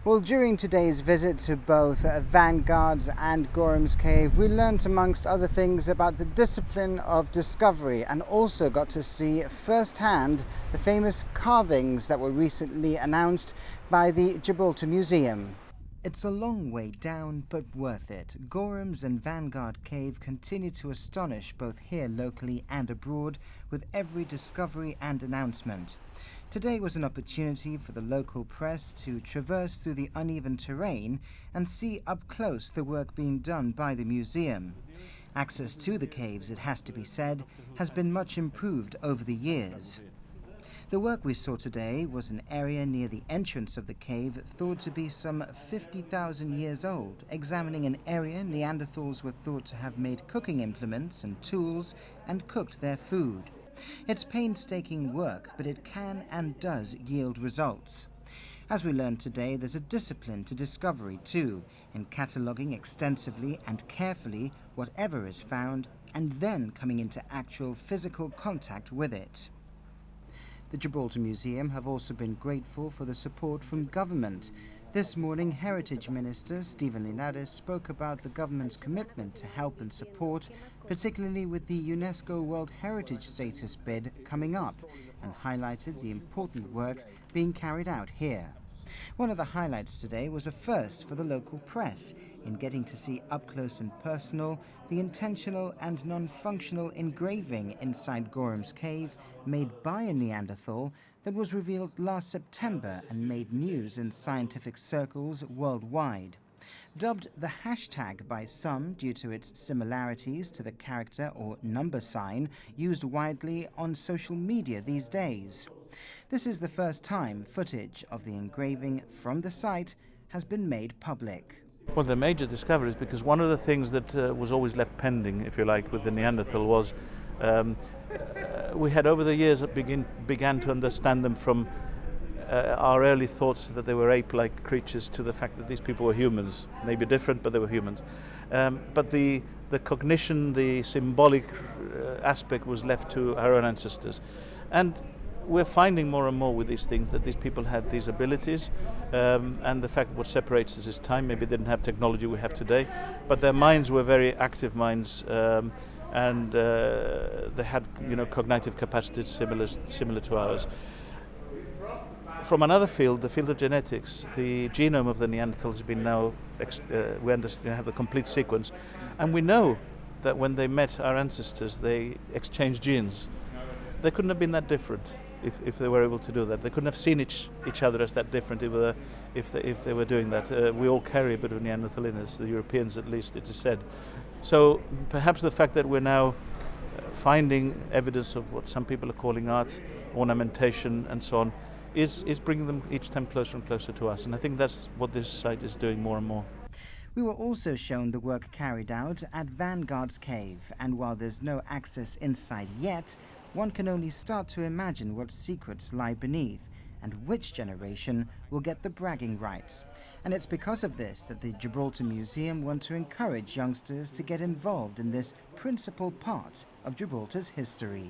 Well, during today's visit to both Vanguard's and Gorham's Cave, we learnt amongst other things about the discipline of discovery and also got to see firsthand the famous carvings that were recently announced by the Gibraltar Museum. It's a long way down, but worth it. Gorham's and Vanguard Cave continue to astonish both here locally and abroad with every discovery and announcement. Today was an opportunity for the local press to traverse through the uneven terrain and see up close the work being done by the museum. Access to the caves, it has to be said, has been much improved over the years. The work we saw today was an area near the entrance of the cave thought to be some 50,000 years old, examining an area Neanderthals were thought to have made cooking implements and tools and cooked their food. It's painstaking work, but it can and does yield results. As we learned today, there's a discipline to discovery too, in cataloguing extensively and carefully whatever is found and then coming into actual physical contact with it. The Gibraltar Museum have also been grateful for the support from government. This morning, Heritage Minister Stephen Linares spoke about the government's commitment to help and support, particularly with the UNESCO World Heritage Status bid coming up, and highlighted the important work being carried out here. One of the highlights today was a first for the local press in getting to see up close and personal the intentional and non-functional engraving inside Gorham's Cave made by a Neanderthal that was revealed last September and made news in scientific circles worldwide. Dubbed the hashtag by some due to its similarities to the character or number sign used widely on social media these days. This is the first time footage of the engraving from the site has been made public. Well, the major discovery is because one of the things that was always left pending, if you like, with the Neanderthal was we had over the years began to understand them from our early thoughts that they were ape-like creatures to the fact that these people were humans. Maybe different, but they were humans. But the cognition, the symbolic aspect was left to our own ancestors. And we're finding more and more with these things that these people had these abilities, and the fact that what separates us is time. Maybe they didn't have technology we have today, but their minds were very active minds, and they had, cognitive capacities similar to ours. From another field, the field of genetics, the genome of the Neanderthals has been now, we understand, have the complete sequence, and we know that when they met our ancestors, they exchanged genes. They couldn't have been that different if they were able to do that. They couldn't have seen each other as that different if they were doing that. We all carry a bit of Neanderthal in us, the Europeans at least, it is said. So perhaps the fact that we're now finding evidence of what some people are calling art, ornamentation and so on, is bringing them each time closer and closer to us. And I think that's what this site is doing more and more. We were also shown the work carried out at Vanguard's Cave, and while there's no access inside yet, one can only start to imagine what secrets lie beneath and which generation will get the bragging rights. And it's because of this that the Gibraltar Museum want to encourage youngsters to get involved in this principal part of Gibraltar's history.